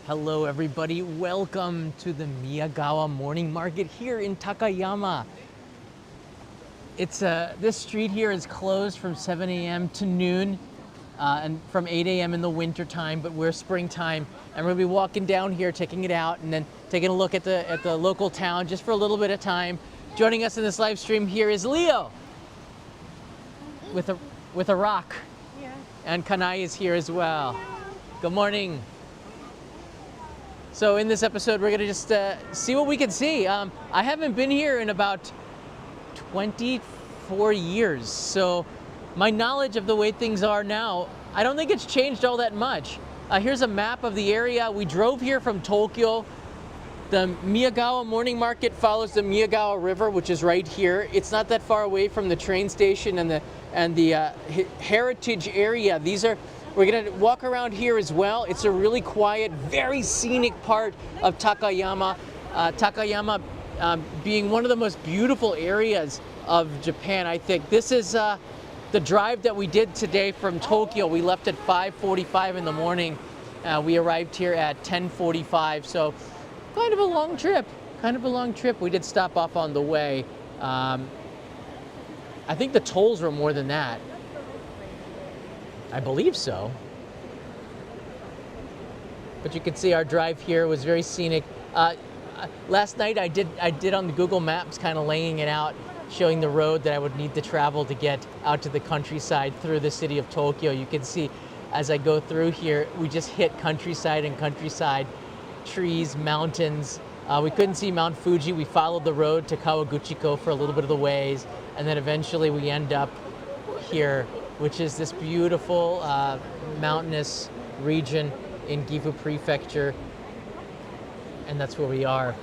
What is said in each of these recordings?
Hello everybody, welcome to the Miyagawa morning market here in Takayama. This street here is closed from 7 a.m. to noon and from 8 a.m. in the winter time, but we're springtime and we'll be walking down here, checking it out and then taking a look at the local town just for a little bit of time. Joining us in this live stream here is Leo with a rock. Yeah. And Kanai is here as well. Good morning. So in this episode, we're gonna just see what we can see. I haven't been here in about 24 years, so my knowledge of the way things are now, I don't think it's changed all that much. Here's a map of the area. We drove here from Tokyo. The Miyagawa morning market follows the Miyagawa River, which is right here. It's not that far away from the train station and the heritage area. We're gonna walk around here as well. It's a really quiet, very scenic part of Takayama. Takayama being one of the most beautiful areas of Japan, I think. This is the drive that we did today from Tokyo. We left at 5:45 in the morning. We arrived here at 10:45, so kind of a long trip. We did stop off on the way. I think the tolls were more than that. I believe so. But you can see our drive here was very scenic. Last night I did on the Google Maps, kind of laying it out, showing the road that I would need to travel to get out to the countryside through the city of Tokyo. You can see as I go through here, we just hit countryside and countryside, trees, mountains. We couldn't see Mount Fuji. We followed the road to Kawaguchiko for a little bit of the ways, and then eventually we end up here, which is this beautiful mountainous region in Gifu Prefecture, and that's where we are.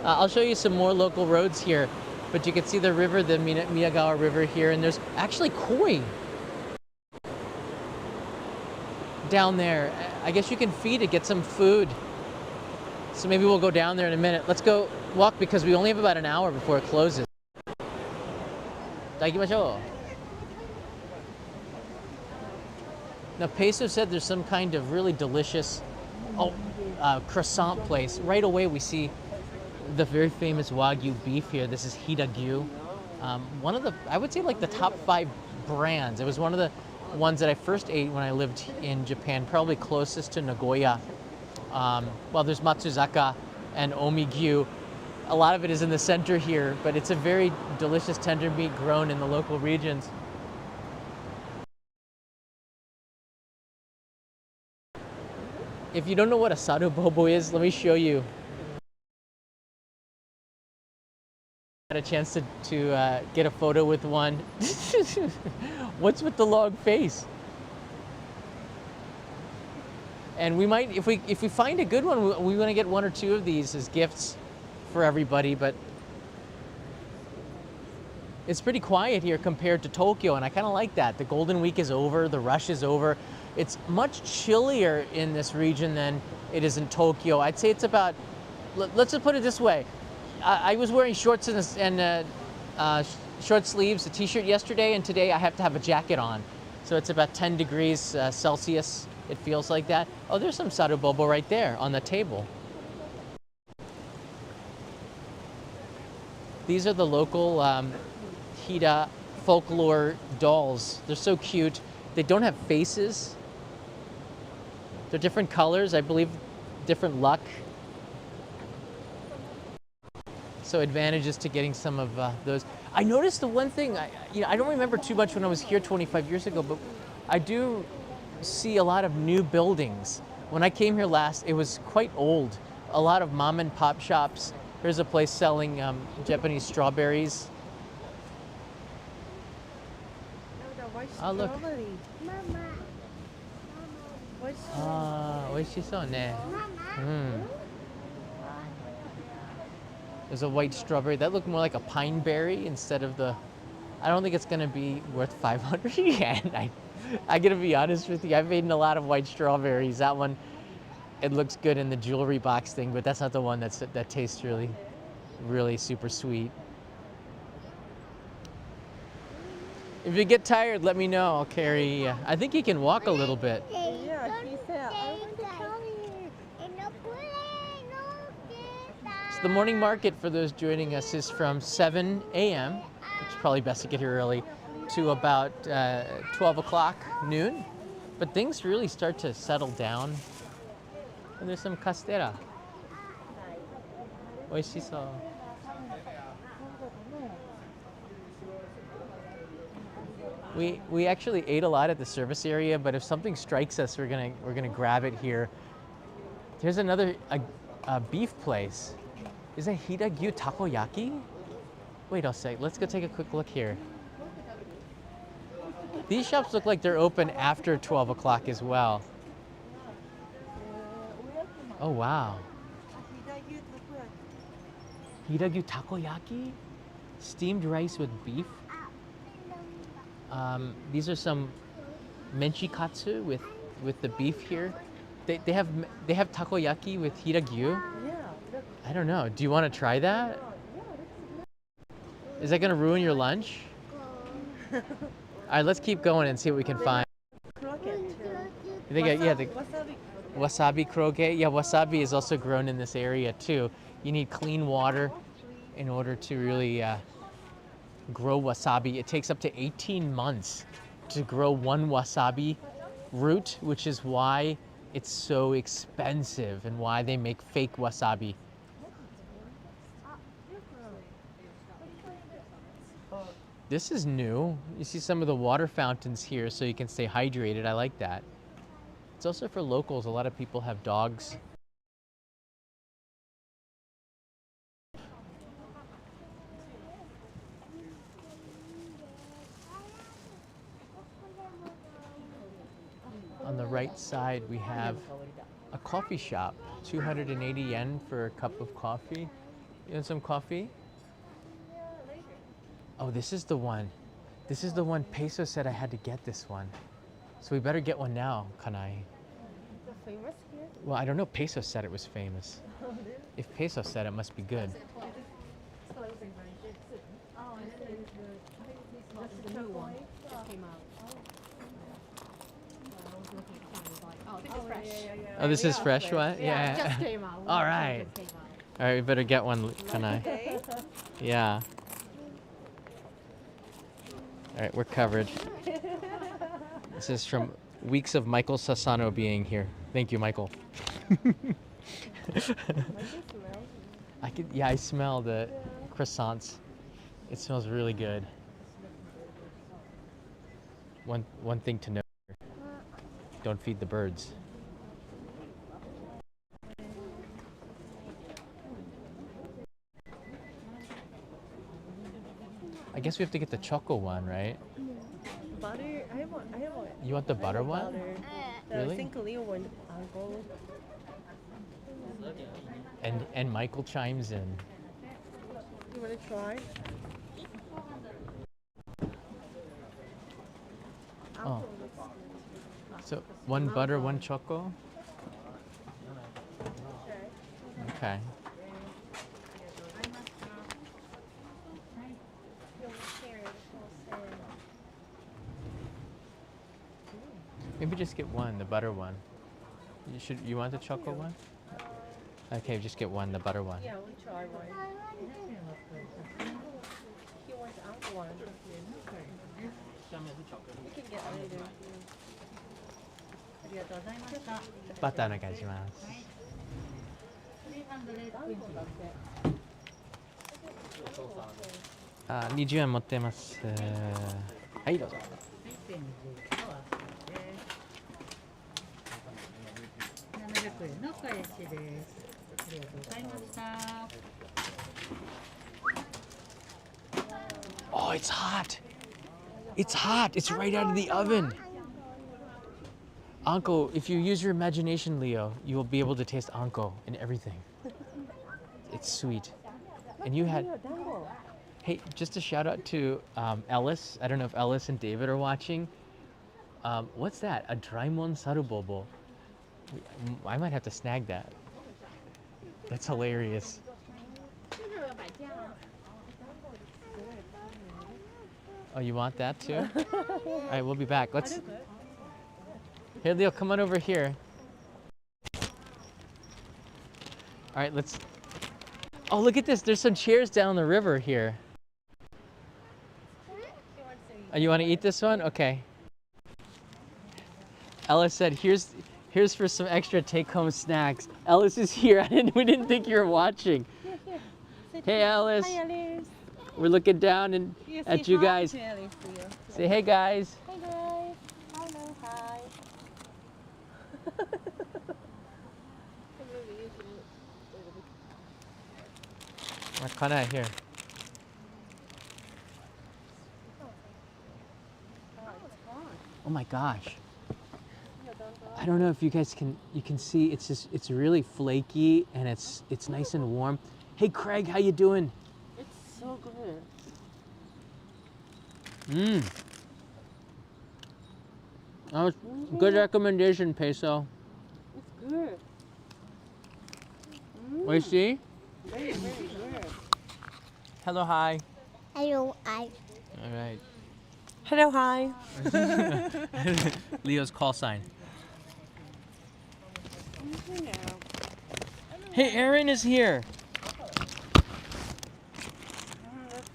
I'll show you some more local roads here, but you can see the river, the Miyagawa River here, and there's actually koi down there. I guess you can feed it, get some food. So maybe we'll go down there in a minute. Let's go walk because we only have about an hour before it closes. Itagimashou. Now, Peso said there's some kind of really delicious croissant place. Right away, we see the very famous Wagyu beef here. This is Hidagyu. One of the, I would say like the top 5 brands. It was one of the ones that I first ate when I lived in Japan, probably closest to Nagoya. Well, there's Matsuzaka and Omigyu. A lot of it is in the center here, but it's a very delicious tender meat grown in the local regions. If you don't know what a sarubobo is, let me show you. I had a chance to get a photo with one. What's with the long face? And we might, if we find a good one, we want to get 1 or 2 of these as gifts for everybody. But it's pretty quiet here compared to Tokyo, and I kind of like that. The Golden Week is over, the rush is over. It's much chillier in this region than it is in Tokyo. I'd say it's about, let's just put it this way. I was wearing shorts and short sleeves, a t-shirt yesterday, and today I have to have a jacket on. So it's about 10 degrees Celsius. It feels like that. Oh, there's some sarubobo right there on the table. These are the local Hida folklore dolls. They're so cute. They don't have faces. They're different colors, I believe, different luck. So advantages to getting some of those. I noticed the one thing, I don't remember too much when I was here 25 years ago, but I do see a lot of new buildings. When I came here last, it was quite old. A lot of mom and pop shops. Here's a place selling Japanese strawberries. Oh, look. Oishishou ne. There's a white strawberry. That looked more like a pine berry instead of the... I don't think it's going to be worth 500 yen. I gotta be honest with you, I've eaten a lot of white strawberries. That one, it looks good in the jewelry box thing, but that's not the one that tastes really, really super sweet. If you get tired, let me know. I'll carry. I think he can walk a little bit. Yeah, he said, I want to come here. the morning market for those joining us is from 7 a.m., which is probably best to get here early, to about 12 o'clock noon. But things really start to settle down. And there's some castera. Oishiso. We actually ate a lot at the service area, but if something strikes us, we're gonna grab it here. There's another beef place. Is that Hidagyu Takoyaki? Wait a sec. Let's go take a quick look here. These shops look like they're open after 12 o'clock as well. Oh wow. Hidagyu Takoyaki? Steamed rice with beef. These are some menchikatsu with the beef here. They have takoyaki with hiragyu. I don't know. Do you want to try that? Is that gonna ruin your lunch? All right, let's keep going and see what we can find. The wasabi kroge. Yeah, wasabi is also grown in this area too. You need clean water in order to really grow wasabi. It takes up to 18 months to grow one wasabi root, which is why it's so expensive and why they make fake wasabi. This is new. You see some of the water fountains here so you can stay hydrated. I like that. It's also for locals. A lot of people have dogs. On the right side, we have a coffee shop. 280 yen for a cup of coffee. You want some coffee? Oh, this is the one. This is the one Peso said I had to get this one. So we better get one now, Kanai. The famous here? Well, I don't know. Peso said it was famous. If Peso said it, must be good. Oh, this is fresh one? Yeah, it just came out. All right. All right, we better get one, Kanai. Okay. Yeah. All right, we're covered. This is from weeks of Michael Sassano being here. Thank you, Michael. I smell the croissants. It smells really good. One thing to note here. Don't feed the birds. I guess we have to get the choco one, right? Butter? I want You want the butter one? butter. Really? I think Leo went uncle. And Michael chimes in. You want to try? Oh. So one butter, one choco? Okay. Maybe just get one, the butter one. You want the choco one? Okay, just get one, the butter one. Yeah, we'll try one. He wants uncle one. We can get later. ありがとうございました。バターお願いします。あ、20円持ってます。はい、どうぞ。700円の返しです。ありがとうございました。Oh, it's hot. It's hot. It's right out of the oven. Anko, if you use your imagination, Leo, you will be able to taste anko in everything. It's sweet. And you had... Hey, just a shout out to Ellis. I don't know if Ellis and David are watching. What's that? A Draimon Sarubobo. I might have to snag that. That's hilarious. Oh, you want that too? All right, we'll be back. Let's... Here, Leo, come on over here. All right, let's... Oh, look at this. There's some chairs down the river here. He wants to eat. Oh, you want to eat this one? Okay. Ellis said, "Here's for some extra take-home snacks." Ellis is here. We didn't think you were watching. Here, here. Sit Hey, here. Alice. Hi, Alice. We're looking down and Yes, at say you hi guys. to Alice, dear. Say, "Hey, guys." Hey, guys. Hello, hi. What kind of here? Oh my gosh. I don't know if you guys can see it's really flaky and it's nice and warm. Hey Craig, how you doing? It's so good. Mmm. Oh, good recommendation, Peso. It's good. Oishi? Very, very good. Hello, hi. Hello, I. All right. Hello, hi. Leo's call sign. Hey, Aaron is here. That's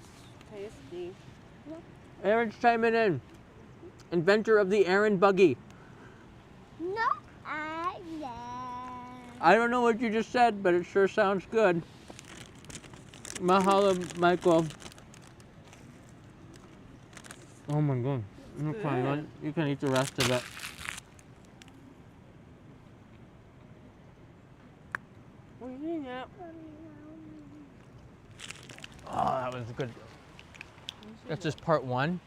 tasty. Aaron's chiming in. Inventor of the Aaron buggy. No, I am. I don't know what you just said, but it sure sounds good. Mahalo, Michael. Oh my god. Okay, you can eat the rest of it. What are you doing now? Oh, that was good. That's just part one.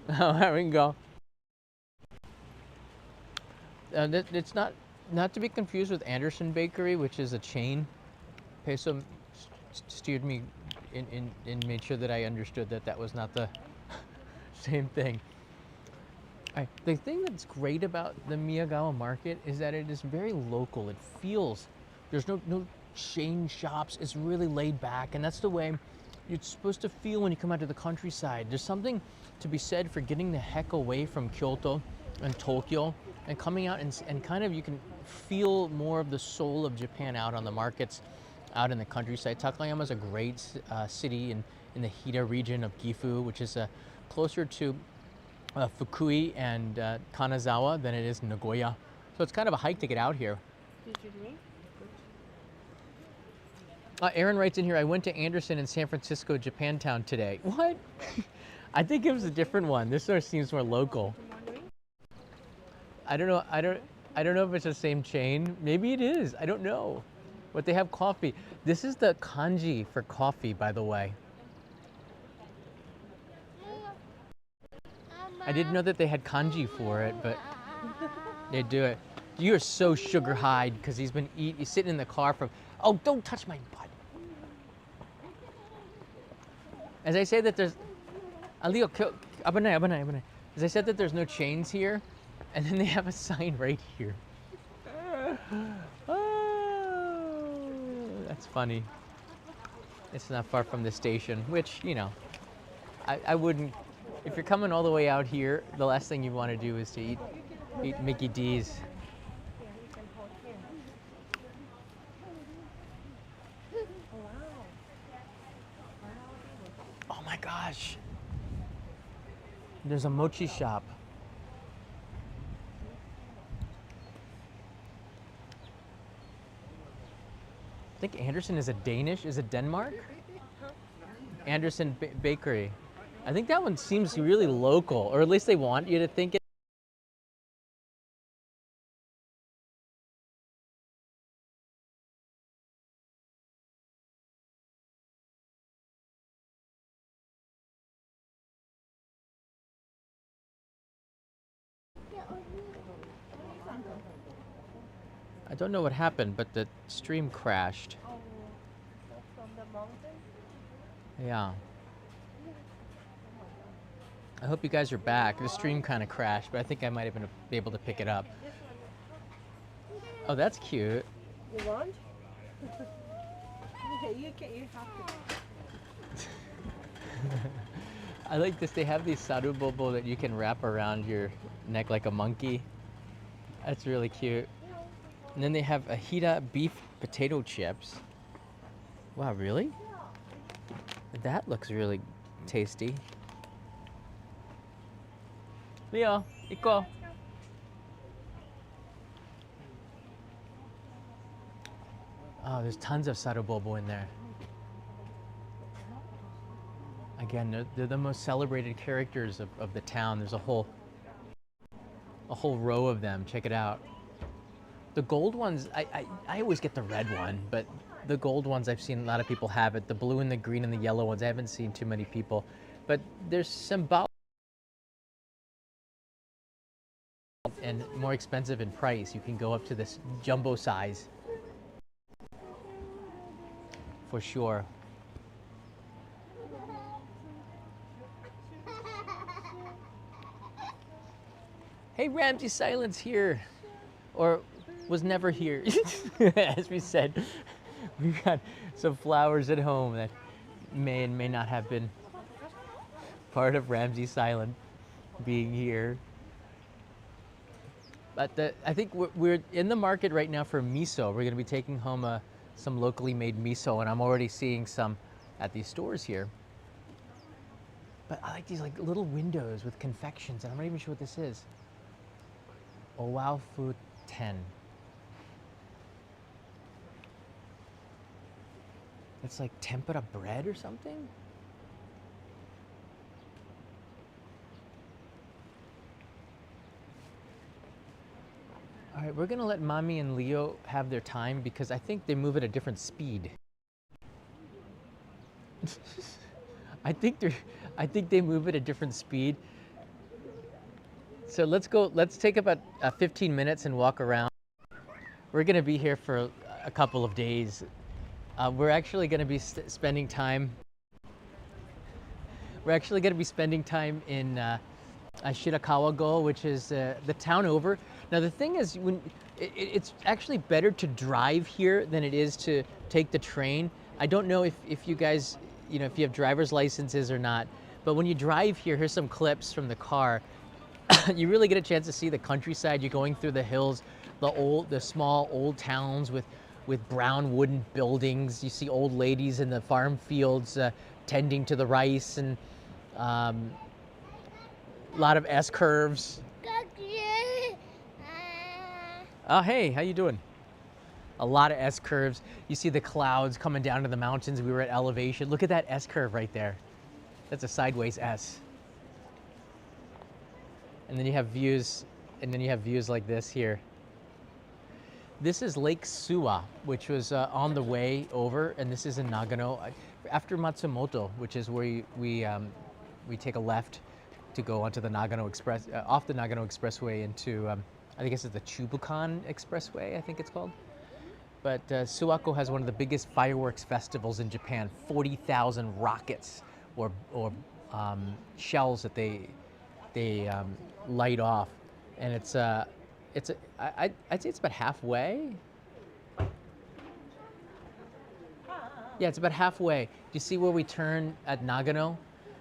Oh, there we go. It's not to be confused with Anderson Bakery, which is a chain. Peso steered me and made sure that I understood that was not the same thing. The thing that's great about the Miyagawa market is that it is very local. It feels, there's no chain shops. It's really laid back, and that's the way you're supposed to feel when you come out to the countryside. There's something to be said for getting the heck away from Kyoto and Tokyo and coming out and kind of you can feel more of the soul of Japan out on the markets, out in the countryside. Takayama is a great city in the Hida region of Gifu, which is closer to Fukui and Kanazawa than it is Nagoya. So it's kind of a hike to get out here. Did you drink? Aaron writes in here, I went to Anderson in San Francisco, Japantown today. What? I think it was a different one. This sort of seems more local. I don't know. I don't know if it's the same chain. Maybe it is. I don't know. But they have coffee. This is the kanji for coffee, by the way. I didn't know that they had kanji for it, but they do it. You are so sugar high because he's sitting in the car from. Oh, don't touch my butt. As I say that there's. Alio, abanay. As I said that there's no chains here, and then they have a sign right here. Oh, that's funny. It's not far from the station, which, you know, I wouldn't. If you're coming all the way out here, the last thing you want to do is to eat Mickey D's. Oh my gosh. There's a mochi shop. I think Anderson is is it Denmark? Anderson Bakery. I think that one seems really local, or at least they want you to think it. I don't know what happened, but the stream crashed. Oh, that's from the mountain? Yeah. I hope you guys are back. The stream kind of crashed, but I think I might have been able to pick it up. Oh, that's cute. You want? You have to. I like this. They have these sarubobo that you can wrap around your neck like a monkey. That's really cute. And then they have a Hida beef potato chips. Wow, really? That looks really tasty. Leo, iko. Oh, there's tons of sarubobo in there. Again, they're the most celebrated characters of the town. There's a whole row of them. Check it out. The gold ones, I always get the red one, but the gold ones I've seen a lot of people have it. The blue and the green and the yellow ones, I haven't seen too many people. But there's symbolic and more expensive in price. You can go up to this jumbo size for sure. Hey, Ramsey Silence here, or was never here. As we said, we've got some flowers at home that may and may not have been part of Ramsey Silent being here. But I think we're in the market right now for miso. We're going to be taking home some locally made miso, and I'm already seeing some at these stores here. But I like these like little windows with confections, and I'm not even sure what this is. Owao Food 10. It's like tempura bread or something? All right, we're gonna let Mommy and Leo have their time because I think they move at a different speed. I think they move at a different speed. So let's take about 15 minutes and walk around. We're gonna be here for a couple of days. We're actually gonna be spending time. We're actually gonna be spending time in Shirakawa-go, which is the town over. Now the thing is, it's actually better to drive here than it is to take the train. I don't know if you guys, if you have driver's licenses or not, but when you drive here, here's some clips from the car. You really get a chance to see the countryside. You're going through the hills, the small old towns with brown wooden buildings. You see old ladies in the farm fields tending to the rice, and a lot of S-curves. Oh, hey, how you doing? A lot of S-curves. You see the clouds coming down to the mountains. We were at elevation. Look at that S-curve right there. That's a sideways S. And then you have views, like this here. This is Lake Suwa, which was on the way over, and this is in Nagano, after Matsumoto, which is where we take a left to go onto the Nagano Express, off the Nagano Expressway into, I guess it's the Chubukan Expressway, I think it's called. But Suwako has one of the biggest fireworks festivals in Japan. 40,000 rockets or shells that they light off, and I'd say it's about halfway. Yeah, it's about halfway. Do you see where we turn at Nagano?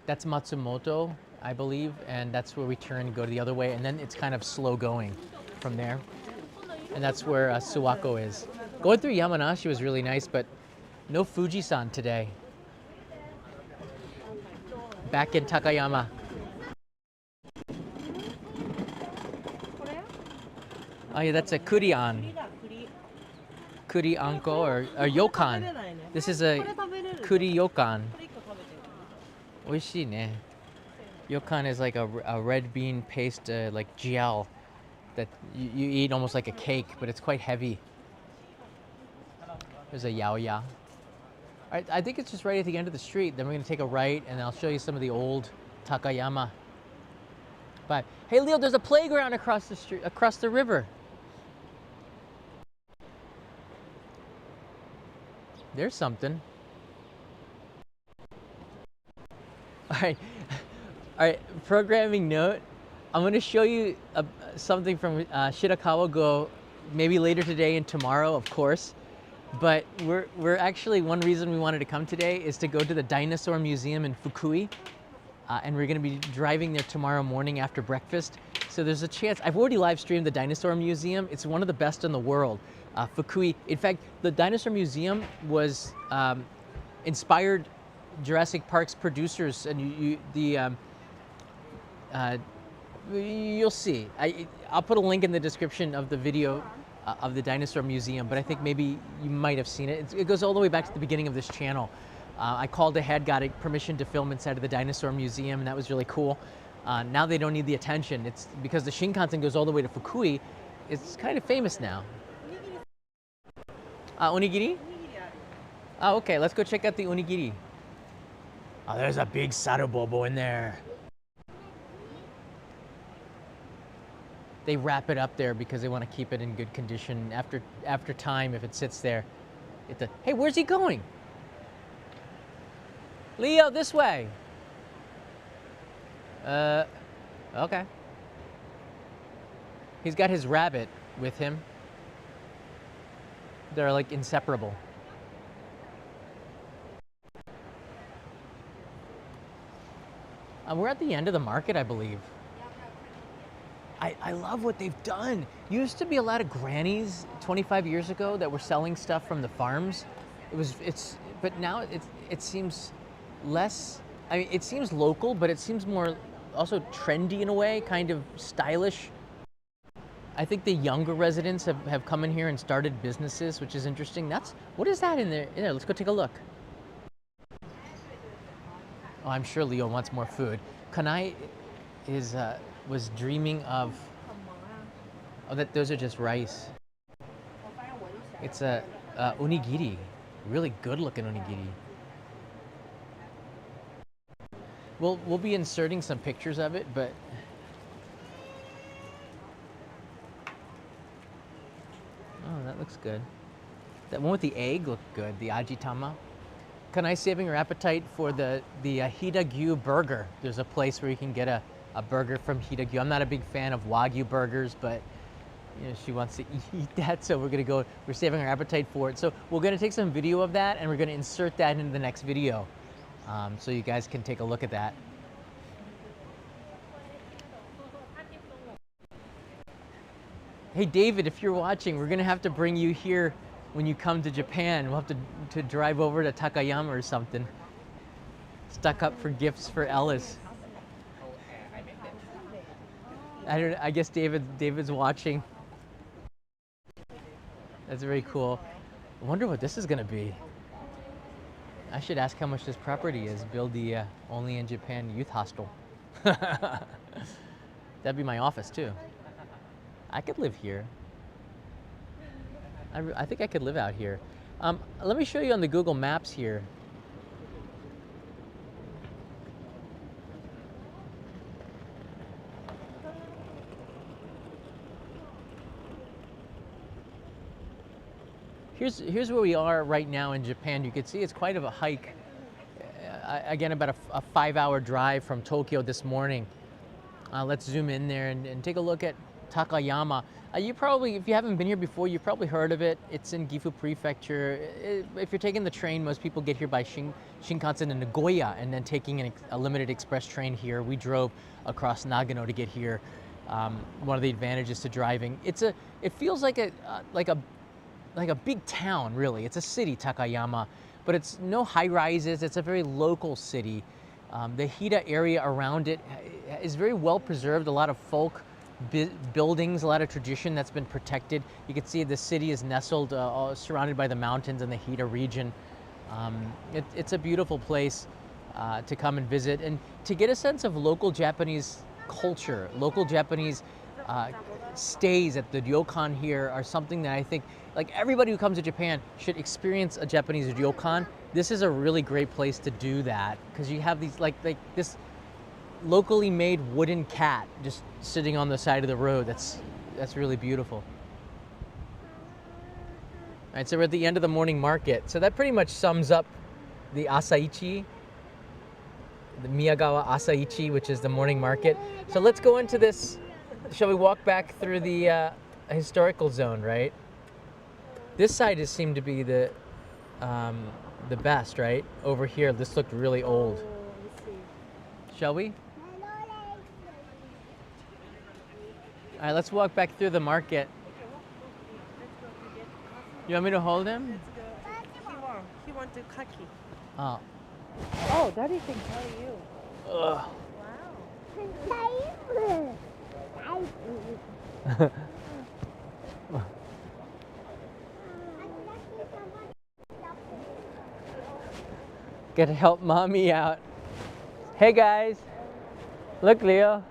That's Matsumoto, I believe, and that's where we turn and go the other way, and then it's kind of slow going from there. And that's where Suwako is. Going through Yamanashi was really nice, but no Fuji-san today. Back in Takayama. Oh yeah, that's a kurian. Kuri-anko or yokan. This is a kuri yokan. Oishii ne. Yokan is like a red bean paste, like gel that you eat almost like a cake, but it's quite heavy. There's a yaoya. All right, I think it's just right at the end of the street. Then we're gonna take a right, and I'll show you some of the old Takayama. But hey, Leo, there's a playground across the street, across the river. There's something. All right. Programming note. I'm going to show you something from Shirakawa-go, maybe later today and tomorrow, of course. But we're actually, one reason we wanted to come today is to go to the Dinosaur Museum in Fukui. And we're going to be driving there tomorrow morning after breakfast. So there's a chance. I've already live streamed the Dinosaur Museum. It's one of the best in the world. Fukui. In fact, the Dinosaur Museum was inspired Jurassic Park's producers, and you'll see. I'll put a link in the description of the video of the dinosaur museum, but I think maybe you might have seen it. It goes all the way back to the beginning of this channel. I called ahead, got permission to film inside of the dinosaur museum, and that was really cool. Now they don't need the attention. It's because the Shinkansen goes all the way to Fukui. It's kind of famous now. Onigiri? Oh, okay, let's go check out the onigiri. Oh, there's a big sarubobo in there. They wrap it up there because they want to keep it in good condition. After time, if it sits there, hey, where's he going? Leo, this way. Okay. He's got his rabbit with him. They're like inseparable. We're at the end of the market, I believe. I love what they've done. Used to be a lot of grannies 25 years ago that were selling stuff from the farms. But now it seems less. I mean, it seems local, but it seems more also trendy in a way, kind of stylish. I think the younger residents have come in here and started businesses, which is interesting. What is that in there? Let's go take a look. Oh, I'm sure Leo wants more food. Kanai was dreaming of. Oh, those are just rice. It's a onigiri, really good looking onigiri. We'll be inserting some pictures of it, but oh, that looks good. That one with the egg looked good, the ajitama. Kanai saving her appetite for the Hidagyu burger. There's a place where you can get a burger from Hidagyu. I'm not a big fan of Wagyu burgers, but she wants to eat that, so we're saving our appetite for it. So we're gonna take some video of that, and we're gonna insert that into the next video, so you guys can take a look at that. Hey David, if you're watching, we're gonna have to bring you here when you come to Japan. We'll have to drive over to Takayama or something. Stock up for gifts for Ellis. I guess David's watching. That's very cool. I wonder what this is gonna be. I should ask how much this property is. Build the Only in Japan Youth Hostel. That'd be my office too. I could live here. I think I could live out here. Let me show you on the Google Maps here. Here's where we are right now in Japan. You can see it's quite of a hike. Again, about a 5-hour drive from Tokyo this morning. Let's zoom in there and take a look at Takayama. You probably, if you haven't been here before, you've probably heard of it. It's in Gifu Prefecture. If you're taking the train, most people get here by Shinkansen in Nagoya and then taking a limited express train here. We drove across Nagano to get here. One of the advantages to driving. It feels like a big town, really. It's a city, Takayama, but it's no high rises. It's a very local city. The Hida area around it is very well preserved. A lot of folk buildings, a lot of tradition that's been protected. You can see the city is nestled, surrounded by the mountains in the Hida region. It's a beautiful place to come and visit and to get a sense of local Japanese culture. Local Japanese stays at the ryokan here are something that I think, like, everybody who comes to Japan should experience a Japanese ryokan. This is a really great place to do that because you have these like this locally made wooden cat just sitting on the side of the road. That's really beautiful. All right, so we're at the end of the morning market. So that pretty much sums up the Asaichi, the Miyagawa Asaichi, which is the morning market. So let's go into this. Shall we walk back through the historical zone, right? This side has seemed to be the best, right? Over here, this looked really old. Shall we? All right, let's walk back through the market. You want me to hold him? He want to kaki. Oh. Oh, Daddy can carry you. Ugh. Wow. Gotta help mommy out. Hey guys. Look, Leo.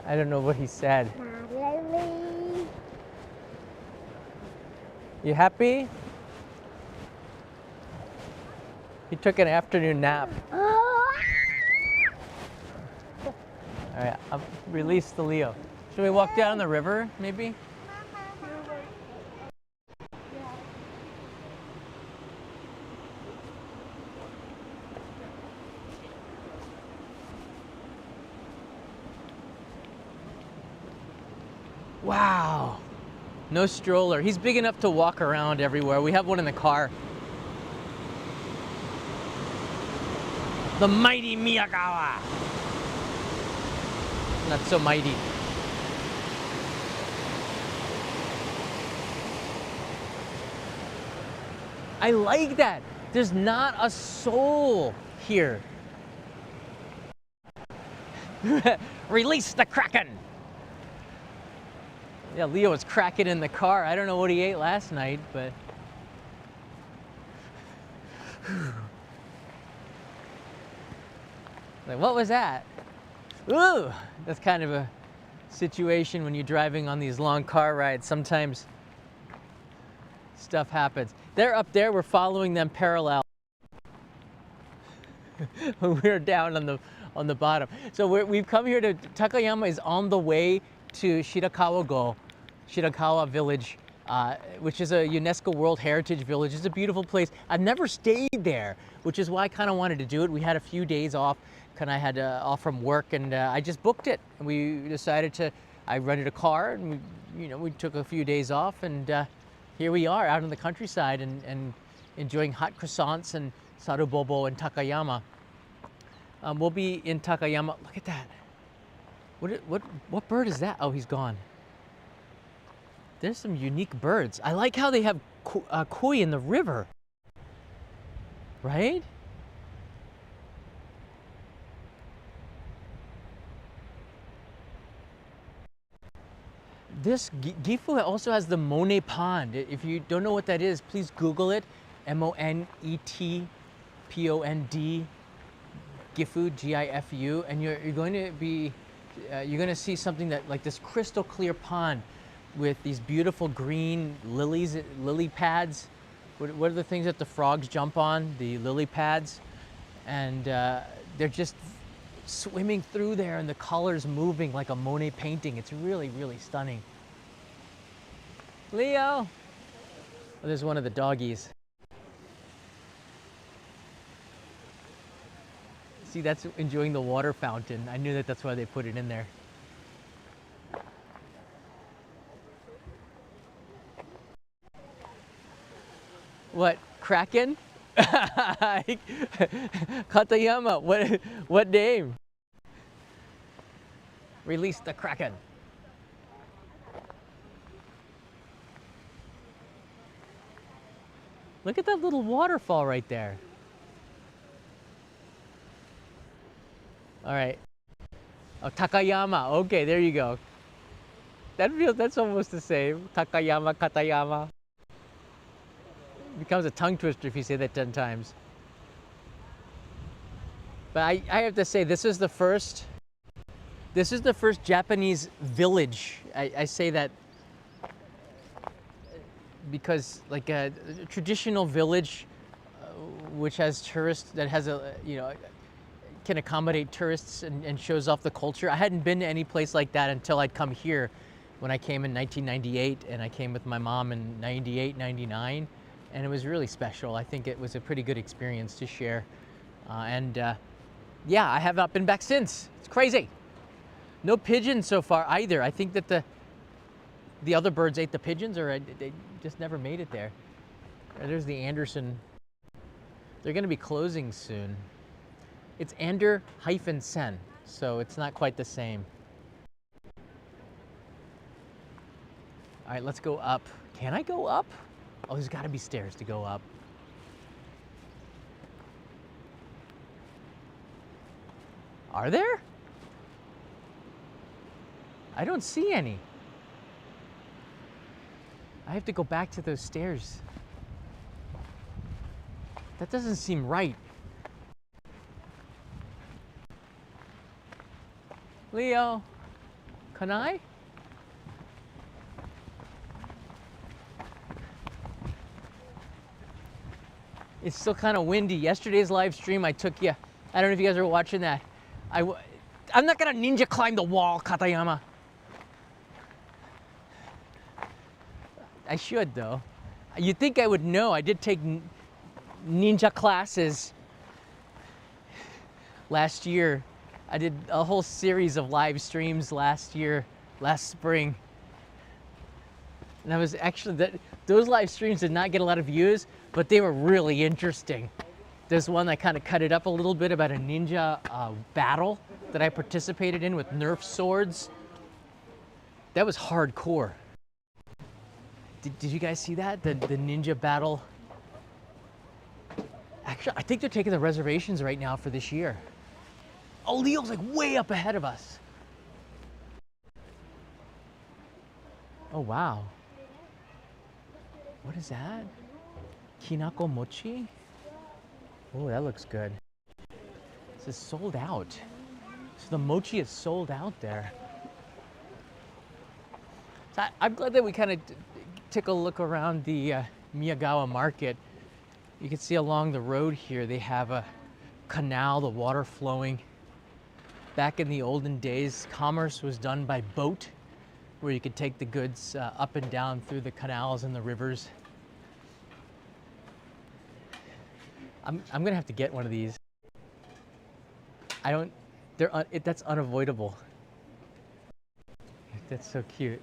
I don't know what he said. You happy? He took an afternoon nap. All right, I'll release the Leo. Should we walk down the river, maybe? Wow. No stroller. He's big enough to walk around everywhere. We have one in the car. The mighty Miyagawa. Not so mighty. I like that. There's not a soul here. Release the Kraken. Yeah, Leo was cracking in the car. I don't know what he ate last night, but... Like, what was that? Ooh! That's kind of a situation when you're driving on these long car rides. Sometimes stuff happens. They're up there, we're following them parallel. We're down on the bottom. So we've come here to, Takayama is on the way to Shirakawa village, which is a UNESCO World Heritage Village. It's a beautiful place. I've never stayed there, which is why I kind of wanted to do it. We had a few days off, kind of had off from work, and I just booked it. And we decided to, I rented a car, and we took a few days off, and here we are out in the countryside and enjoying hot croissants and sarubobo and Takayama. We'll be in Takayama. Look at that. What bird is that? Oh, he's gone. There's some unique birds. I like how they have koi in the river. Right? This Gifu also has the Monet Pond. If you don't know what that is, please Google it. Monetpond, Gifu, Gifu, and you're going to see something that like this crystal clear pond with these beautiful green lily pads. What are the things that the frogs jump on? The lily pads, and they're just swimming through there, and the colors moving like a Monet painting. It's really, really stunning. Leo! Oh, there's one of the doggies. See, that's enjoying the water fountain. I knew that's why they put it in there. What, Kraken? Katayama, what name? Release the Kraken. Look at that little waterfall right there. All right. Oh, Takayama. Okay, there you go. That's almost the same. Takayama, Katayama. It becomes a tongue twister if you say that 10 times. But I have to say, this is the first Japanese village. I say that because like a traditional village which has tourists, that has can accommodate tourists and shows off the culture. I hadn't been to any place like that until I'd come here when I came in 1998, and I came with my mom in 98, 99, and it was really special. I think it was a pretty good experience to share. Yeah, I have not been back since. It's crazy. No pigeons so far either. I think that the other birds ate the pigeons, or they just never made it there. There's the Anderson. They're going to be closing soon. It's Ander-sen, so it's not quite the same. All right, let's go up. Can I go up? Oh, there's got to be stairs to go up. Are there? I don't see any. I have to go back to those stairs. That doesn't seem right. Leo, can I? It's still kind of windy. Yesterday's live stream, I took you. I don't know if you guys are watching that. I'm not gonna ninja climb the wall, Takayama. I should though. You'd think I would know. I did take ninja classes last year. I did a whole series of live streams last spring. And I was actually, those live streams did not get a lot of views, but they were really interesting. There's one that kind of cut it up a little bit about a ninja battle that I participated in with Nerf swords. That was hardcore. Did you guys see that? The ninja battle? Actually, I think they're taking the reservations right now for this year. Oh, Leo's like way up ahead of us. Oh, wow. What is that? Kinako mochi? Oh, that looks good. This is sold out. So the mochi is sold out there. So I'm glad that we kind of took a look around the Miyagawa market. You can see along the road here, they have a canal, the water flowing. Back in the olden days, commerce was done by boat, where you could take the goods up and down through the canals and the rivers. I'm gonna have to get one of these. That's unavoidable. That's so cute.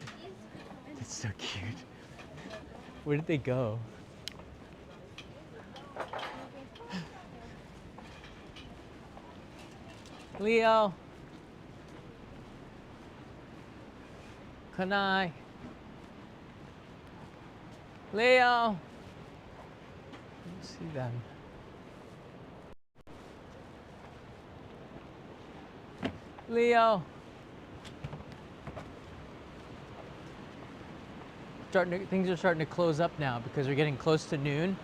That's so cute. Where did they go? Leo. Can I? Leo. Let's see them. Leo. Things are starting to close up now because we're getting close to noon.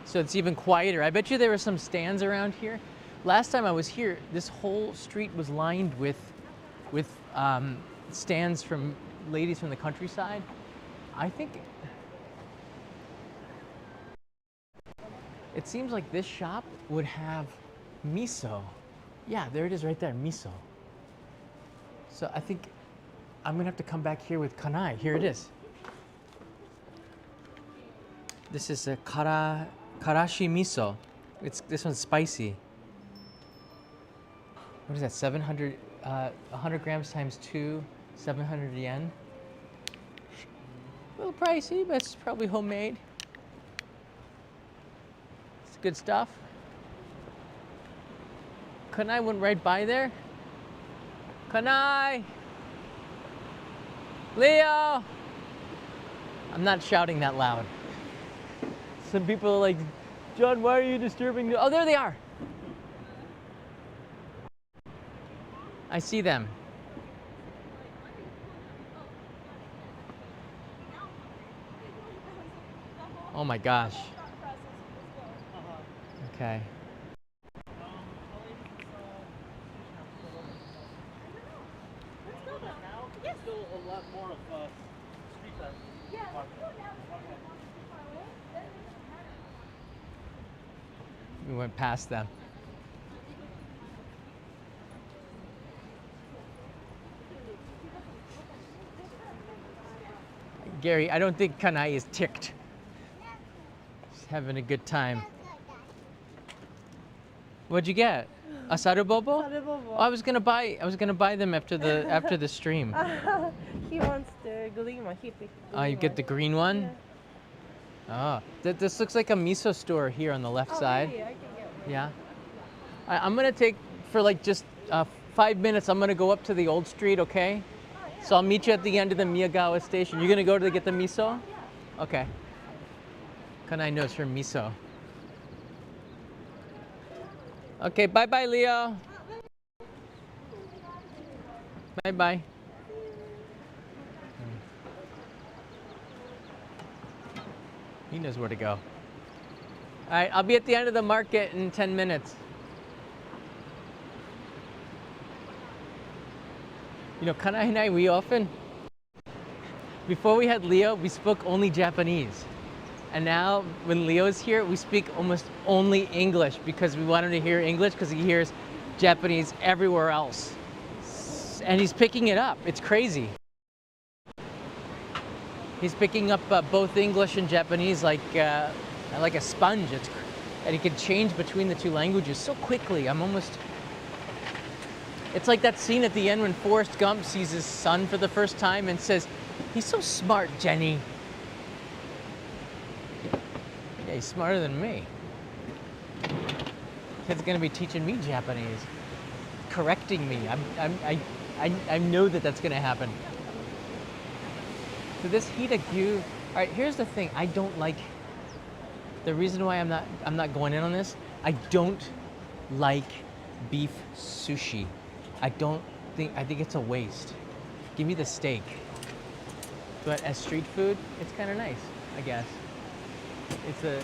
So it's even quieter. I bet you there were some stands around here. Last time I was here, this whole street was lined with stands from ladies from the countryside. I think it seems like this shop would have miso. Yeah, there it is right there, miso. So I think I'm gonna have to come back here with kanai. Here it is. This is a karashi miso. This one's spicy. What is that? 700, 100 grams times 2, 700 yen. A little pricey, but it's probably homemade. It's good stuff. Kanai went right by there. Kanai! Leo! I'm not shouting that loud. Some people are like, John, why are you disturbing the... Oh, there they are. I see them. Oh my gosh. Okay. We went past them. Gary, I don't think Kanai is ticked. She's having a good time. What'd you get? A sarubobo? Sarubobo. Oh, I was gonna buy them after the stream. He wants the green one. He picked the Oh, you green get one. the green one? Yeah. Oh, this looks like a miso store here on the left side. Really? I can get one. Yeah. I'm gonna take, for like just 5 minutes, I'm gonna go up to the old street, okay? So I'll meet you at the end of the Miyagawa station. You're gonna go to get the miso? Okay. Kanai knows her miso. Okay, bye-bye, Leo. Bye-bye. He knows where to go. All right, I'll be at the end of the market in 10 minutes. You know, Kanai and I, before we had Leo, we spoke only Japanese. And now, when Leo's here, we speak almost only English because we want him to hear English because he hears Japanese everywhere else. And he's picking it up. It's crazy. He's picking up both English and Japanese like a sponge. And he can change between the two languages so quickly. It's like that scene at the end when Forrest Gump sees his son for the first time and says, "He's so smart, Jenny." Yeah, he's smarter than me. Kid's gonna be teaching me Japanese, correcting me. I know that that's gonna happen. So this hitagyu, all right, here's the thing. I don't like, the reason why I'm not going in on this, I don't like beef sushi. I think it's a waste. Give me the steak. But as street food, it's kind of nice, I guess. It's a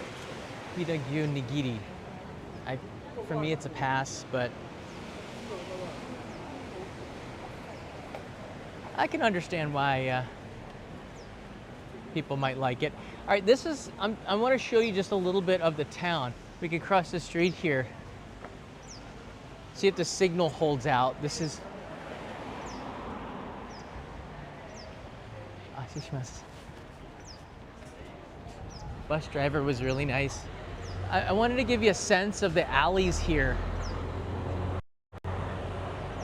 hitagyu nigiri. For me, it's a pass, but I can understand why people might like it. All right, I want to show you just a little bit of the town. We can cross the street here. See if the signal holds out. This is... Bus driver was really nice. I wanted to give you a sense of the alleys here.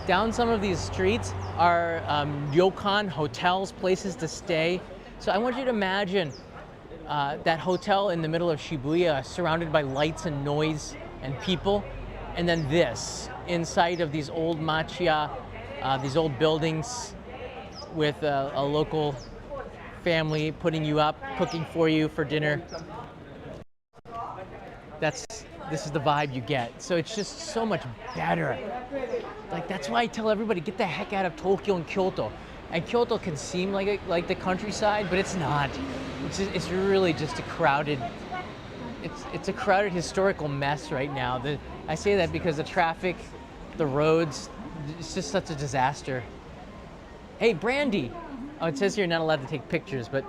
Down some of these streets are ryokan, hotels, places to stay. So I want you to imagine that hotel in the middle of Shibuya, surrounded by lights and noise and people. And then this, inside of these old machiya, these old buildings with a local family putting you up, cooking for you for dinner. This is the vibe you get. So it's just so much better. Like, that's why I tell everybody, get the heck out of Tokyo and Kyoto. And Kyoto can seem like the countryside, but it's not. It's really just a crowded, it's a crowded historical mess right now. I say that because the traffic, the roads, it's just such a disaster. Hey, Brandy. Oh, it says here you're not allowed to take pictures, but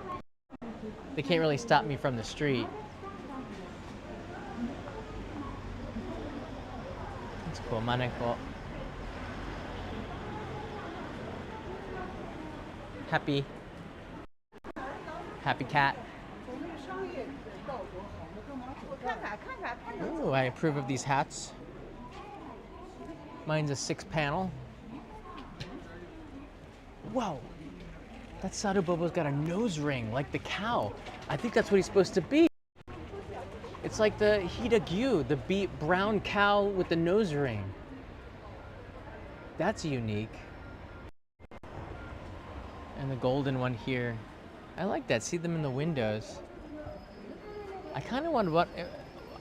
they can't really stop me from the street. That's cool, Maneko. Happy cat. Ooh, I approve of these hats. Mine's a 6-panel. Whoa, that Sarubobo's got a nose ring like the cow. I think that's what he's supposed to be. It's like the hitagyu, the brown cow with the nose ring. That's unique. And the golden one here. I like that. See them in the windows. I kind of want to.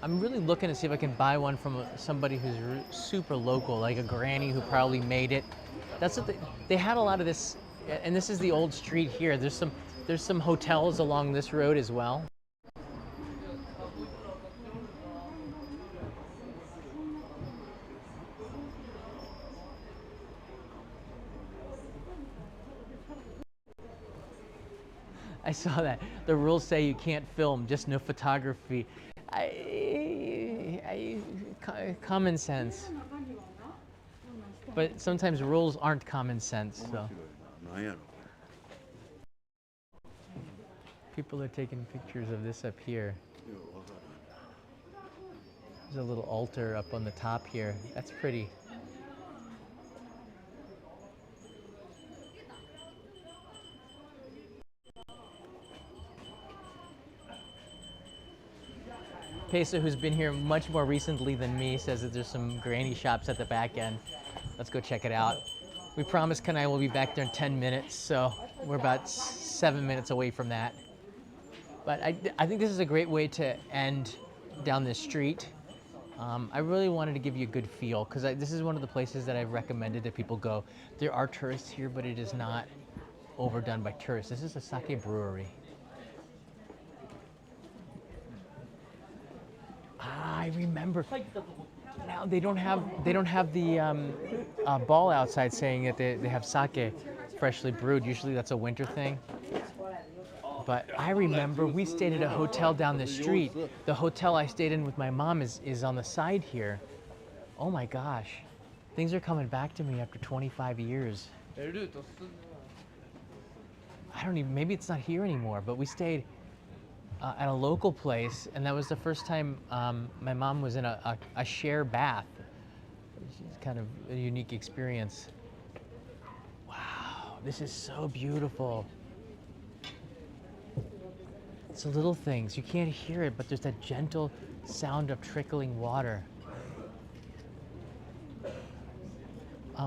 I'm really looking to see if I can buy one from somebody who's super local, like a granny who probably made it. That's what they had a lot of this, and this is the old street here. There's some hotels along this road as well. I saw that. The rules say you can't film, just no photography. Common sense. But sometimes rules aren't common sense, so. People are taking pictures of this up here. There's a little altar up on the top here. That's pretty. Pesa, who's been here much more recently than me, says that there's some granny shops at the back end. Let's go check it out. We promised Kanai will be back there in 10 minutes, so we're about 7 minutes away from that. But I think this is a great way to end down this street. I really wanted to give you a good feel because this is one of the places that I've recommended that people go. There are tourists here, but it is not overdone by tourists. This is a sake brewery. I remember. Now they don't have the ball outside saying that they have sake freshly brewed. Usually that's a winter thing. But I remember we stayed at a hotel down the street. The hotel I stayed in with my mom is on the side here. Oh my gosh. Things are coming back to me after 25 years. I don't even, maybe it's not here anymore, but we stayed at a local place, and that was the first time my mom was in a share bath. It's kind of a unique experience. Wow, this is so beautiful. It's the little things. You can't hear it, but there's that gentle sound of trickling water.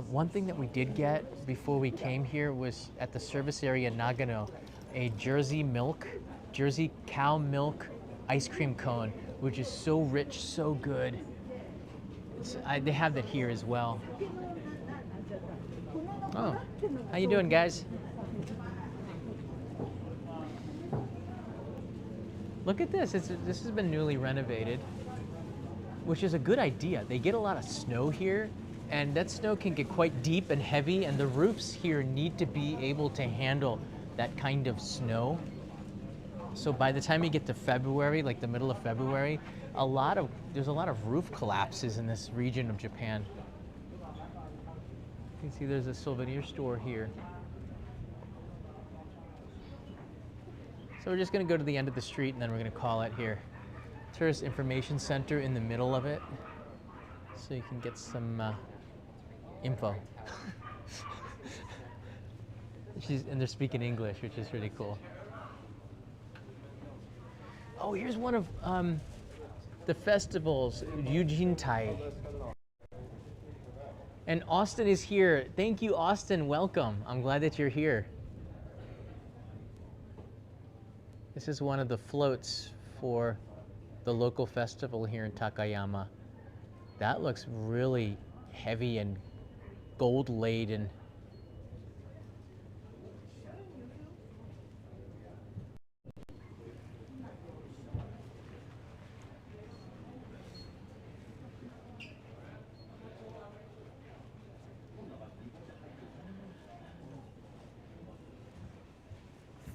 One thing that we did get before we came here was at the service area in Nagano, a Jersey cow milk ice cream cone, which is so rich, so good. They have that here as well. Oh, how you doing, guys? Look at this. This has been newly renovated, which is a good idea. They get a lot of snow here, and that snow can get quite deep and heavy, and the roofs here need to be able to handle that kind of snow. So by the time you get to February, like the middle of February, there's a lot of roof collapses in this region of Japan. You can see there's a souvenir store here. So we're just going to go to the end of the street and then we're going to call it here. Tourist Information Center in the middle of it, so you can get some info. And they're speaking English, which is really cool. Oh, here's one of the festivals, Yujintai. And Austin is here. Thank you, Austin. Welcome. I'm glad that you're here. This is one of the floats for the local festival here in Takayama. That looks really heavy and gold laden.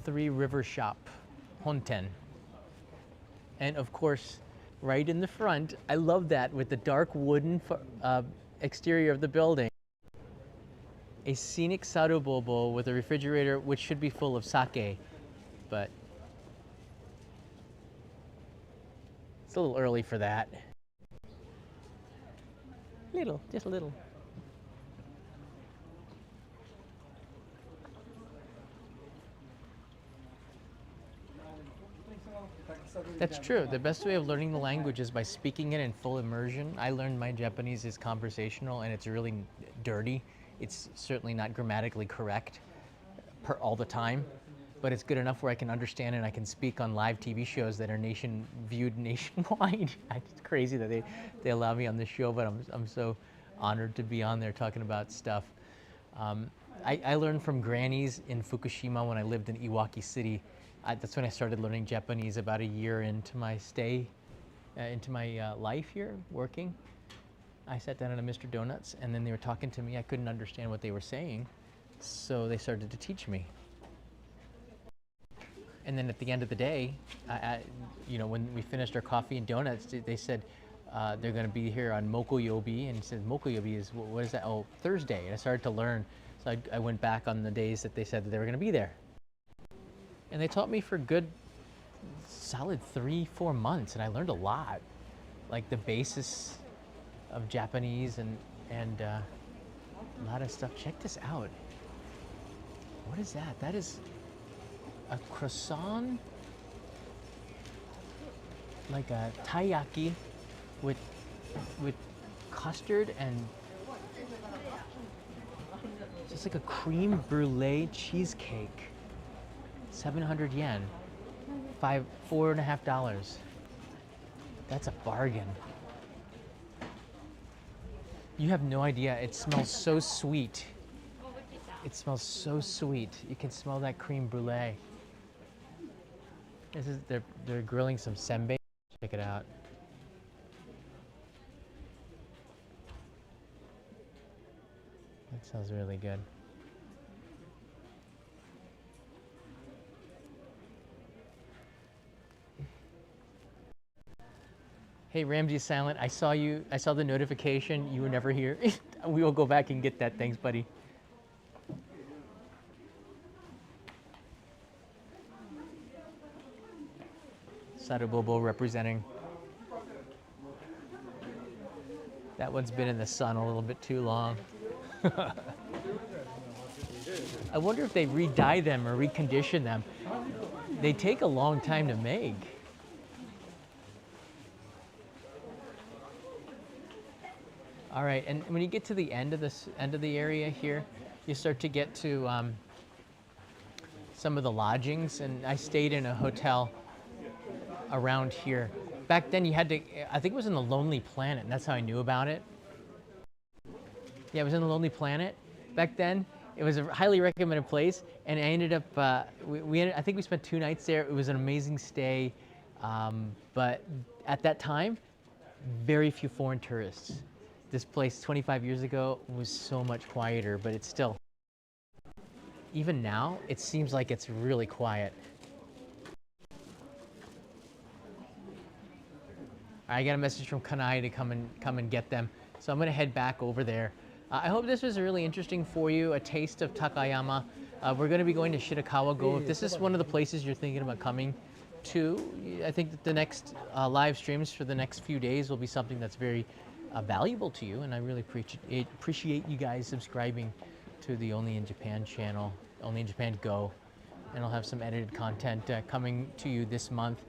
Three River Shop, Honten. And of course, right in the front, I love that with the dark wooden exterior of the building. A scenic sarubobo with a refrigerator which should be full of sake, but it's a little early for that. Little, just a little. That's true. The best way of learning the language is by speaking it in full immersion. I learned my Japanese is conversational and it's really dirty. It's certainly not grammatically correct all the time, but it's good enough where I can understand and I can speak on live TV shows that are viewed nationwide. It's crazy that they allow me on this show, but I'm so honored to be on there talking about stuff. I learned from grannies in Fukushima when I lived in Iwaki City. That's when I started learning Japanese about a year into my stay, into my life here, working. I sat down at a Mr. Donuts and then they were talking to me. I couldn't understand what they were saying, so they started to teach me. And then at the end of the day, when we finished our coffee and donuts, they said they're going to be here on Mokoyobi, and he said, Mokoyobi is, what is that? Oh, Thursday. And I started to learn, so I went back on the days that they said that they were going to be there. And they taught me for a good, solid 3-4 months, and I learned a lot, like the basis of Japanese and a lot of stuff. Check this out. What is that? That is a croissant, like a taiyaki with custard and It's like a cream brulee cheesecake. 700 yen. $4.50. That's a bargain. You have no idea. It smells so sweet. It smells so sweet. You can smell that cream brulee. This is they're grilling some senbei. Check it out. That sounds really good. Hey, Ramsey Silent, I saw you. I saw the notification. You were never here. We will go back and get that. Thanks, buddy. Sadabobo representing. That one's been in the sun a little bit too long. I wonder if they re-dye them or recondition them. They take a long time to make. All right, and when you get to the end of the area here, you start to get to some of the lodgings, and I stayed in a hotel around here. Back then you had to, I think it was in the Lonely Planet, and that's how I knew about it. Yeah, it was in the Lonely Planet. Back then, it was a highly recommended place, and I ended up, I think we spent 2 nights there. It was an amazing stay, but at that time, very few foreign tourists. This place 25 years ago was so much quieter, but it's still, even now, it seems like it's really quiet. I got a message from Kanai to come and get them, so I'm gonna head back over there. I hope this was really interesting for you, a taste of Takayama. We're gonna be going to Shirakawa-go. If this is one of the places you're thinking about coming to, I think that the next live streams for the next few days will be something that's very valuable to you, and I really appreciate you guys subscribing to the Only in Japan channel, Only in Japan Go, and I'll have some edited content coming to you this month.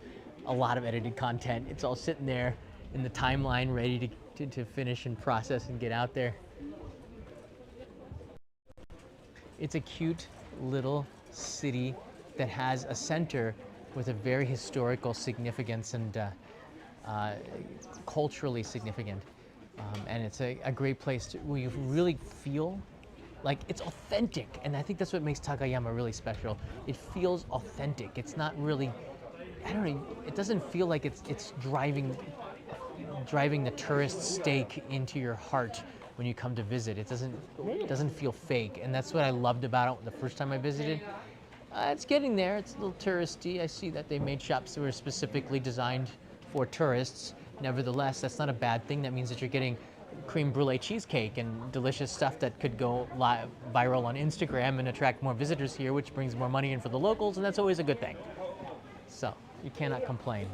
A lot of edited content. It's all sitting there in the timeline ready to finish and process and get out there. It's a cute little city that has a center with a very historical significance and culturally significant. And it's a great place where you really feel like it's authentic. And I think that's what makes Takayama really special. It feels authentic. It's not really, I don't know, it doesn't feel like it's driving the tourist stake into your heart when you come to visit. It doesn't feel fake, and that's what I loved about it the first time I visited. It's getting there. It's a little touristy. I see that they made shops that were specifically designed for tourists. Nevertheless, that's not a bad thing. That means that you're getting cream brulee cheesecake and delicious stuff that could go viral on Instagram and attract more visitors here, which brings more money in for the locals, and that's always a good thing. So you cannot complain.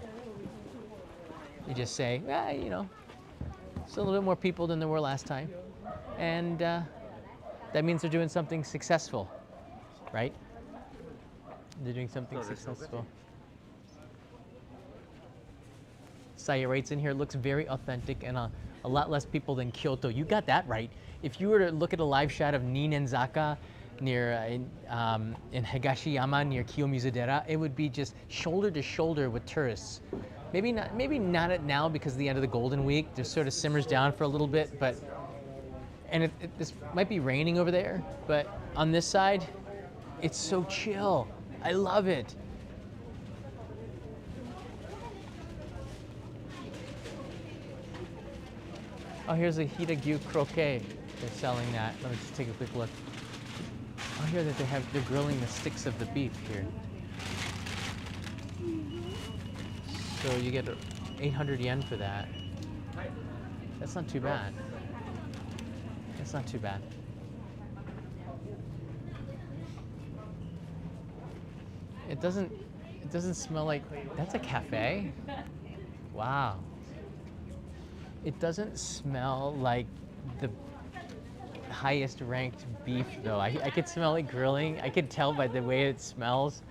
You just say, you know, it's a little bit more people than there were last time, and that means they're doing something successful, right? They're doing something successful. Saya rates in here looks very authentic and a lot less people than Kyoto. You got that right. If you were to look at a live shot of Ninenzaka near in Higashiyama near Kiyomizudera, it would be just shoulder to shoulder with tourists. Maybe not at now because of the end of the Golden Week. It sort of simmers down for a little bit, but this might be raining over there, but on this side, it's so chill. I love it. Oh, here's a Hitagyu croquet. They're selling that. Let me just take a quick look. Oh, here that they're grilling the sticks of the beef here. So you get 800 yen for that. That's not too bad. That's not too bad. It doesn't smell like, that's a cafe? Wow. It doesn't smell like the highest ranked beef though. I could smell it grilling. I could tell by the way it smells.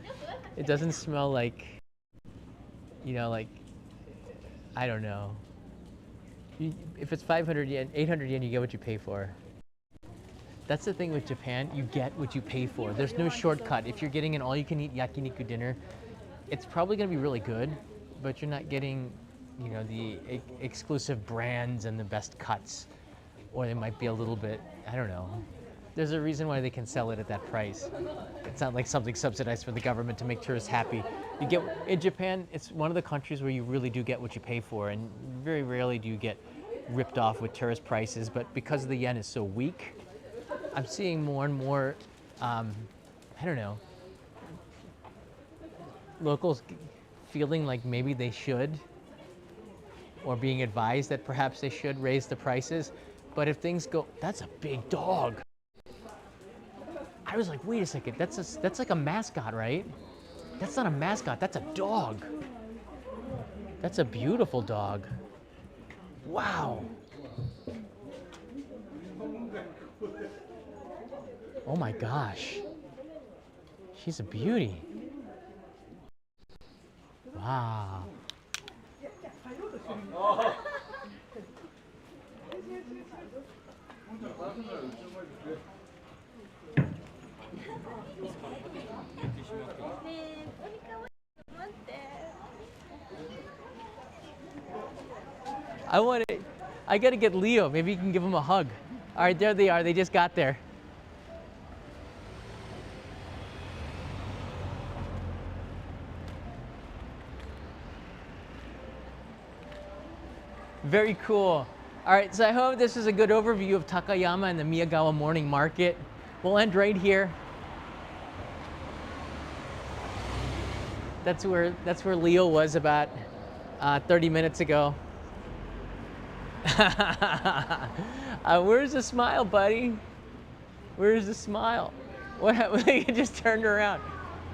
It doesn't smell like, you know, like, I don't know. If it's 500 yen, 800 yen, you get what you pay for. That's the thing with Japan. You get what you pay for. There's no shortcut. If you're getting an all-you-can-eat yakiniku dinner, it's probably going to be really good, but you're not getting, you know, the exclusive brands and the best cuts. Or they might be a little bit, I don't know. There's a reason why they can sell it at that price. It's not like something subsidized for the government to make tourists happy. You get, in Japan, it's one of the countries where you really do get what you pay for, and very rarely do you get ripped off with tourist prices, but because the yen is so weak, I'm seeing more and more, I don't know, locals feeling like maybe they should, or being advised that perhaps they should raise the prices. But if things go, that's a big dog. I was like, wait a second, that's like a mascot, right? That's not a mascot, that's a dog. That's a beautiful dog. Wow. Oh my gosh. She's a beauty. Wow. I gotta get Leo. Maybe you can give him a hug. All right, there they are. They just got there. Very cool. All right, so I hope this is a good overview of Takayama and the Miyagawa morning market. We'll end right here. That's where Leo was about 30 minutes ago. Where's the smile, buddy? Where's the smile? What happened? You just turned around.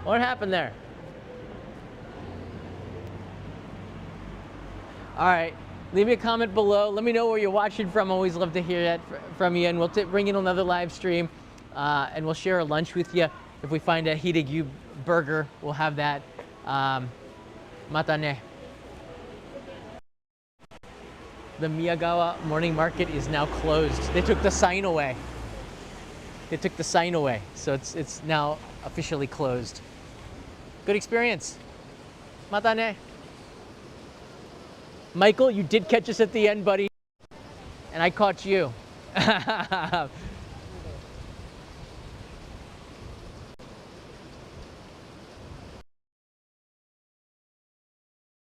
What happened there? All right. Leave me a comment below. Let me know where you're watching from. Always love to hear that from you. And we'll bring in another live stream, and we'll share a lunch with you. If we find a Hidegyu burger, we'll have that. Mata ne. The Miyagawa morning market is now closed. They took the sign away. They took the sign away, so it's now officially closed. Good experience. Mata ne. Michael, you did catch us at the end, buddy. And I caught you.